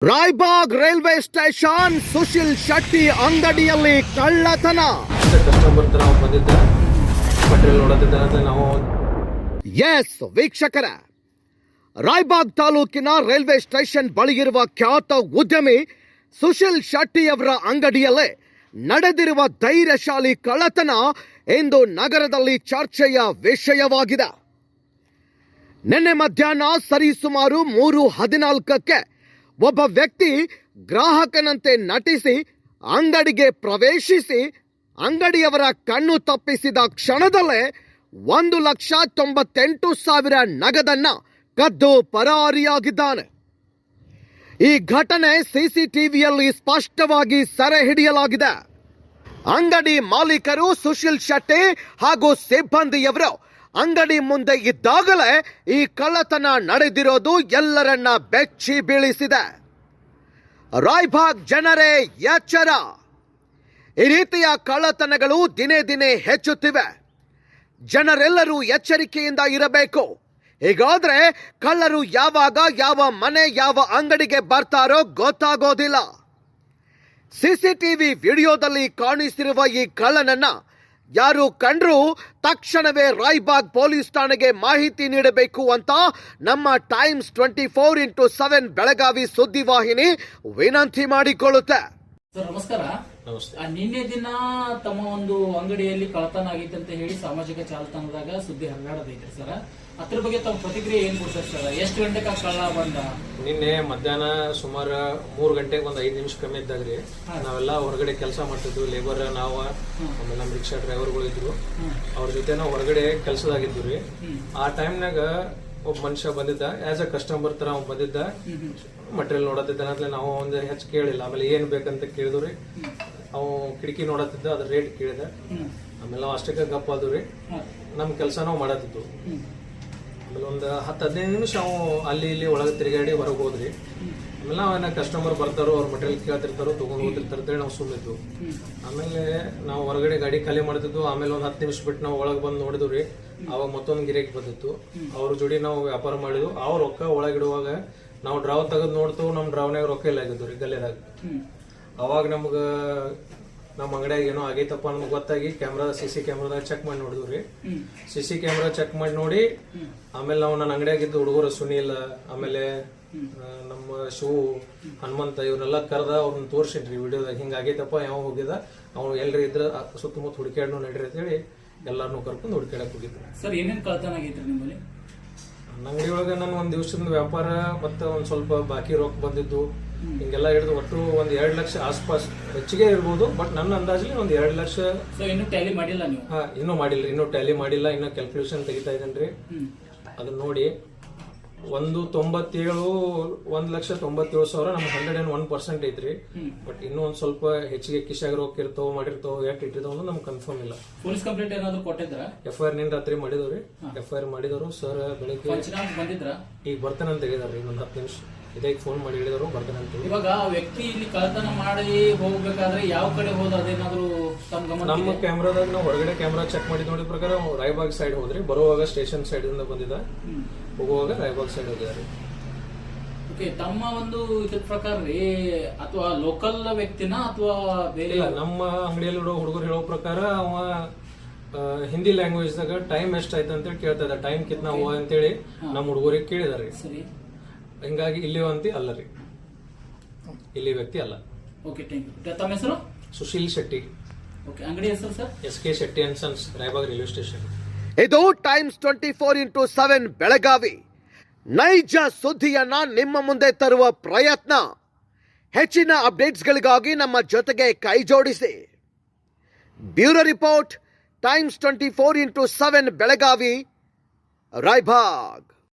Raibag railway station Sushil Shetty ಅಂಗಡಿಯಲ್ಲಿ ಕಳ್ಳತನ. Customer ತರ ಬಂದಿದ್ದ ಮಟೀರಿಯಲ್ ನೋಡೋದಿದ್ದ ನಾವು. ಎಸ್ ವೀಕ್ಷಕರ, ರಾಯಬಾಗ್ ತಾಲೂಕಿನ ರೈಲ್ವೆ ಸ್ಟೇಷನ್ ಬಳಿ ಇರುವ ಖ್ಯಾತ ಉದ್ಯಮಿ ಸುಶೀಲ್ ಶೆಟ್ಟಿ ಅವರ ಅಂಗಡಿಯಲ್ಲೇ ನಡೆದಿರುವ ಧೈರ್ಯಶಾಲಿ ಕಳ್ಳತನ ಇಂದು ನಗರದಲ್ಲಿ ಚರ್ಚೆಯ ವಿಷಯವಾಗಿದೆ. ನಿನ್ನೆ ಮಧ್ಯಾಹ್ನ ಸರಿಸುಮಾರು 3:14ಕ್ಕೆ ಒಬ್ಬ ವ್ಯಕ್ತಿ ಗ್ರಾಹಕನಂತೆ ನಟಿಸಿ ಅಂಗಡಿಗೆ ಪ್ರವೇಶಿಸಿ ಅಂಗಡಿಯವರ ಕಣ್ಣು ತಪ್ಪಿಸಿದ ಕ್ಷಣದಲ್ಲೇ 1,98,000 ನಗದನ್ನ ಕದ್ದು ಪರಾರಿಯಾಗಿದ್ದಾನೆ. ಈ ಘಟನೆ ಸಿಸಿಟಿವಿಯಲ್ಲಿ ಸ್ಪಷ್ಟವಾಗಿ ಸೆರೆ ಹಿಡಿಯಲಾಗಿದೆ. ಅಂಗಡಿ ಮಾಲೀಕರು ಸುಶೀಲ್ ಶೆಟ್ಟಿ ಹಾಗೂ ಸಿಬ್ಬಂದಿಯವರು ಅಂಗಡಿ ಮುಂದೆ ಇದ್ದಾಗಲೇ ಈ ಕಳ್ಳತನ ನಡೆದಿರೋದು ಎಲ್ಲರನ್ನ ಬೆಚ್ಚಿ ಬೀಳಿಸಿದೆ. ರಾಯಬಾಗ್ ಜನರೇ ಎಚ್ಚರ, ಈ ರೀತಿಯ ಕಳ್ಳತನಗಳು ದಿನೇ ದಿನೇ ಹೆಚ್ಚುತ್ತಿವೆ. ಜನರೆಲ್ಲರೂ ಎಚ್ಚರಿಕೆಯಿಂದ ಇರಬೇಕು. ಹೀಗಾದ್ರೆ ಕಳ್ಳರು ಯಾವಾಗ ಯಾವ ಮನೆ ಯಾವ ಅಂಗಡಿಗೆ ಬರ್ತಾರೋ ಗೊತ್ತಾಗೋದಿಲ್ಲ. ಸಿಸಿಟಿವಿ ವಿಡಿಯೋದಲ್ಲಿ ಕಾಣಿಸಿರುವ ಈ ಕಳ್ಳನನ್ನ ಯಾರು ಕಂಡ್ರೂ ತಕ್ಷಣವೇ ರಾಯಬಾಗ್ ಪೊಲೀಸ್ ಠಾಣೆಗೆ ಮಾಹಿತಿ ನೀಡಬೇಕು ಅಂತ ನಮ್ಮ ಟೈಮ್ಸ್ 24x7 ಬೆಳಗಾವಿ ಸುದ್ದಿವಾಹಿನಿ ವಿನಂತಿ ಮಾಡಿಕೊಳ್ಳುತ್ತೆ. ಸರ್ ನಮಸ್ಕಾರ. ನಿನ್ನೆ ದಿನ ತಮ್ಮ ಒಂದು ಅಂಗಡಿಯಲ್ಲಿ ಕಳ್ಳತನ ಆಗಿತ್ತು ಅಂತ ಹೇಳಿ ಸಾಮಾಜಿಕ ಜಾಲತಾಣದಾಗ ಸುದ್ದಿ ಹರಿದಾಡದೈತ್ರಿ ಸರ್. ಅದ್ರ ಬಗ್ಗೆ ತಮ್ಮ ಪ್ರತಿಕ್ರಿಯೆ ಏನ್ ಕೊಡ್ತಾರೆ ಸರ್? ಎಷ್ಟು ಗಂಟೆಗೆ ಕಳ್ಳ ಬಂದ? ನಿನ್ನೆ ಮಧ್ಯಾಹ್ನ ಸುಮಾರು 3 ಗಂಟೆಗೆ ಒಂದು 5 ನಿಮಿಷ ಕಮ್ಮಿ ಇದ್ದಾಗ್ರಿ ನಾವೆಲ್ಲ ಹೊರಗಡೆ ಕೆಲಸ ಮಾಡ್ತಿದ್ವಿ. ಲೇಬರ್ ನಾವು ಆಮೇಲೆ ನಮ್ಮ ರಿಕ್ಷಾ ಡ್ರೈವರ್ಗಳು ಇದ್ರು, ಅವ್ರ ಜೊತೆ ನಾವು ಹೊರಗಡೆ ಕೆಲಸದಾಗಿದ್ವಿ ರೀ. ಆ ಟೈಮ್ನಾಗ ಒಬ್ಬ ಮನುಷ್ಯ ಬಂದಿದ್ದ, ಆಸ್ ಅ ಕಸ್ಟಮರ್ ತರ ಅವ್ನು ಬಂದಿದ್ದ. ಮಟೀರಿಯಲ್ ನೋಡತ್ತಿದ್ದ ಅಂತ ನಾವು ಒಂದು ಹೆಚ್ಚು ಕೇಳಿಲ್ಲ. ಆಮೇಲೆ ಏನ್ ಬೇಕಂತ ಕೇಳಿದ್ರಿ. ಅವು ಕಿಟಕಿ ನೋಡತ್ತಿದ್ದ, ಅದ್ರ ರೇಟ್ ಕೇಳಿದ. ಆಮೇಲೆ ನಾವು ಅಷ್ಟಕ್ಕೆ ಗಪ್ಪ ಆದ್ರಿ. ನಮ್ ಕೆಲಸ ನಾವು ಮಾಡತ್ತಿದ್ವು. ಆಮೇಲೆ ಒಂದು 10-15 ನಿಮಿಷ ನಾವು ಅಲ್ಲಿ ಇಲ್ಲಿ ಒಳಗೆ ತಿರುಗಾಡಿ ಹೊರಗೆ ಹೋದ್ರಿ. ಆಮೇಲೆ ನಾವೇನ ಕಸ್ಟಮರ್ ಬರ್ತಾರೋ ಅವ್ರ ಮಟೀರಿಯಲ್ ಕೇಳ್ತಿರ್ತಾರೋ ತಗೊಂಡ್ ಹೋಗ್ತಿರ್ತಾರೆ ನಾವು ಸುಮ್ಮಿದ್ವು. ಆಮೇಲೆ ನಾವು ಹೊರಗಡೆ ಗಾಡಿ ಖಾಲಿ ಮಾಡ್ತಿದ್ವು. ಆಮೇಲೆ ಒಂದು 10 ನಿಮಿಷ ಬಿಟ್ಟು ನಾವು ಒಳಗೆ ಬಂದು ನೋಡಿದ್ವಿ. ಅವಾಗ ಮತ್ತೊಂದು ಗಿರಾಕಿ ಬಂದಿತ್ತು. ಅವ್ರ ಜೋಡಿ ನಾವು ವ್ಯಾಪಾರ ಮಾಡಿದ್ವು. ಅವ್ರ ರೊಕ್ಕ ಒಳಗಿಡುವಾಗ ನಾವು ಡ್ರಾವ್ ತೆಗೆದು ನೋಡ್ತೇವೆ, ನಮ್ಮ ಡ್ರಾವ್ನಾಗ ರೊಕ್ಕ ಇಲ್ಲ ಆಗಿದ್ವು ರೀ ಗಲ್ಲೆದಾಗ. ಅವಾಗ ನಮ್ಗ ನಮ್ಮ ಅಂಗಡಿಯಾಗ ಏನೋ ಆಗೈತಪ್ಪ ನಮ್ಗೆ ಗೊತ್ತಾಗಿ ಸಿಸಿ ಕ್ಯಾಮ್ರಾದಾಗ ಚೆಕ್ ಮಾಡಿ ನೋಡಿದ್ವಿ. ಸಿಸಿ ಕ್ಯಾಮ್ರಾ ಚೆಕ್ ಮಾಡಿ ನೋಡಿ ಆಮೇಲೆ ನಾವು ನನ್ನ ಅಂಗಡಿಯಾಗಿದ್ದು ಹುಡುಗರು ಸುನೀಲ್, ಆಮೇಲೆ ನಮ್ಮ ಶಿವು, ಹನುಮಂತ ಇವ್ರನ್ನೆಲ್ಲ ಕರೆದ ಅವ್ರನ್ನ ತೋರ್ಸಿನ್ರಿ ವಿಡಿಯೋದಾಗ. ಹಿಂಗ ಆಗೈತಪ್ಪ, ಯಾವ ಹೋಗಿದ ಅವ್ನು ಎಲ್ರಿ ಇದ್ರ ಸುತ್ತಮುತ್ತ ಹುಡುಕ್ಯಾಡ್ನು ನಡ್ರಿ ಅಂತ ಹೇಳಿ ಎಲ್ಲಾರನ್ನೂ ಕರ್ಕೊಂಡು ಹುಡುಕ್ಯಾಡಕ್ ಹೋಗಿದ್ರು. ಸರ್ ಏನೇನ್ ಕಳ್ಳತನ ಆಗೈತ್ರಿ ನಿಮ್ಮಲ್ಲಿ? ನನ್ನ ಅಂಗಡಿ ಒಳಗ ನಾನು ಒಂದ್ ದಿವಸದ ವ್ಯಾಪಾರ ಮತ್ತೆ ಒಂದ್ ಸ್ವಲ್ಪ ಬಾಕಿ ರೊಕ್ಕ ಬಂದಿದ್ದು ಹಿಂಗೆಲ್ಲ ಹಿಡಿದು ಒಟ್ಟು 1-2 ಲಕ್ಷ ಆಸ್ಪಾಸ್ ಹೆಚ್ಚಿಗೆ ಇರ್ಬೋದು. ಬಟ್ ನನ್ನ ಅಂದಾಜಲ್ಲಿ 1-2 ಲಕ್ಷ. ಇನ್ನು ಟ್ಯಾಲಿ ಮಾಡಿಲ್ಲ ನೀವು? ಇನ್ನೂ ಮಾಡಿಲ್ರಿ, ಇನ್ನೂ ಟ್ಯಾಲಿ ಮಾಡಿಲ್ಲ. ಇನ್ನೂ ಕ್ಯಾಲ್ಕುಲೇಷನ್ ತೆಗಿತಾ ಇದ್ದೇನ್ರಿ. ಅದನ್ನ ನೋಡಿ 1,97,000 ನಮ್ಗೆ 101% ಐತ್ರಿ. ಬಟ್ ಇನ್ನೂ ಒಂದ್ ಸ್ವಲ್ಪ ಹೆಚ್ಚಿಗೆ ಕಿಶಾಗ ರೊಕ್ಕ ಇರ್ತಾವ ಮಾಡಿರ್ತಾವ, ಯಾಕೆ ಇಟ್ಟಿರ್ತಾವ ನಮ್ಗೆ ಕನ್ಫರ್ಮ್ ಇಲ್ಲ. ಪೊಲೀಸ್ ಕಂಪ್ಲೇಂಟ್ ಏನಾದ್ರು ಕೊಟ್ಟಿದ್ರ? FIR ನಿನ್ನ ರಾತ್ರಿ ಮಾಡಿದವ್ರಿ. FIR ಮಾಡಿದವರು ಸರ್ ಬೆಳಿಗ್ಗೆ ಬಂದಿದ್ರ? ಈಗ ಬರ್ತೇನೆ ಅಂತ ಹೇಳಿದಾರ್ರಿ. ಇನ್ನೊಂದು 10 ನಿಮಿಷ ಇದಕ್ಕೆ ಫೋನ್ ಮಾಡಿ ಹೇಳಿದ್ರು ಬರ್ತೇನೆ ಅಂತ. ಇವಾಗ ಆ ವ್ಯಕ್ತಿ ಇಲ್ಲಿ ಕಳ್ಳತನ ಮಾಡಿ ಹೋಗ್ಬೇಕಾದ್ರೆ ಯಾವ ಕಡೆ ಹೋದ ಅದೇನಾದ್ರು ನಮ್ಮ ಕ್ಯಾಮ್ರಾದಾಗ ನಾವು ಹೊರಗಡೆ ಕ್ಯಾಮ್ರಾ ಚೆಕ್ ಮಾಡಿ ನೋಡಿದ ಪ್ರಕಾರ ರಾಯಬಾಗ್ ಸೈಡ್ ಹೋದ್ರಿ. ಬರುವಾಗ ಸ್ಟೇಷನ್ ಸೈಡ್ ಇಂದ ಬಂದಿದ್ದ, ಹೋಗುವಾಗ ರಾಯಬಾಗ್ ಸೈಡ್ ಹೋಗಿದಾರೆ. ಓಕೆ, ತಮ್ಮ ಒಂದು ಇದ್ರ ಪ್ರಕಾರ ರೀ ಅಥವಾ ಲೋಕಲ್ ವ್ಯಕ್ತಿನ ಅಥವಾ ಬೇರೆ? ನಮ್ಮ ಅಂಗಡಿಯಲ್ಲಿ ಹುಡುಗರು ಹೇಳೋ ಪ್ರಕಾರ ಅವ ಹಿಂದಿ ಲ್ಯಾಂಗ್ವೇಜ್ ದಾಗ ಟೈಮ್ ಎಷ್ಟಾಯ್ತು ಅಂತೇಳಿ ಕೇಳ್ತಾ ಇದ್ದ. ಟೈಮ್ ಕಿತ್ನಾ ಹುವಾ ಅಂತೇಳಿ ನಮ್ಮ ಹುಡುಗರಿಗೆ ಕೇಳಿದಾರೆ. ಸರಿ, ಹಿಂಗಾಗಿ ಇಲ್ಲಿ ಅಂತಿ ಅಲ್ಲ ರೀ, ಇಲ್ಲಿ ವ್ಯಕ್ತಿ ಅಲ್ಲ. Okay, thank you. ತಮ್ಮ ಹೆಸರು? ಸುಶೀಲ್ ಶೆಟ್ಟಿ. ಓಕೆ, ಅಂಗಡಿ ಹೆಸರು sir? SK Shetty and sons, Raybag railway station. ಇದು ಟೈಮ್ಸ್ 24x7 ಬೆಳಗಾವಿ ನೈಜ ಸುದ್ದಿಯನ್ನ ನಿಮ್ಮ ಮುಂದೆ ತರುವ ಪ್ರಯತ್ನ. ಹೆಚ್ಚಿನ ಅಪ್ಡೇಟ್ಸ್ಗಳಿಗಾಗಿ ನಮ್ಮ ಜೊತೆಗೆ ಕೈ ಜೋಡಿಸಿ. Bureau report, Times 24x7 Belagavi, Raibag.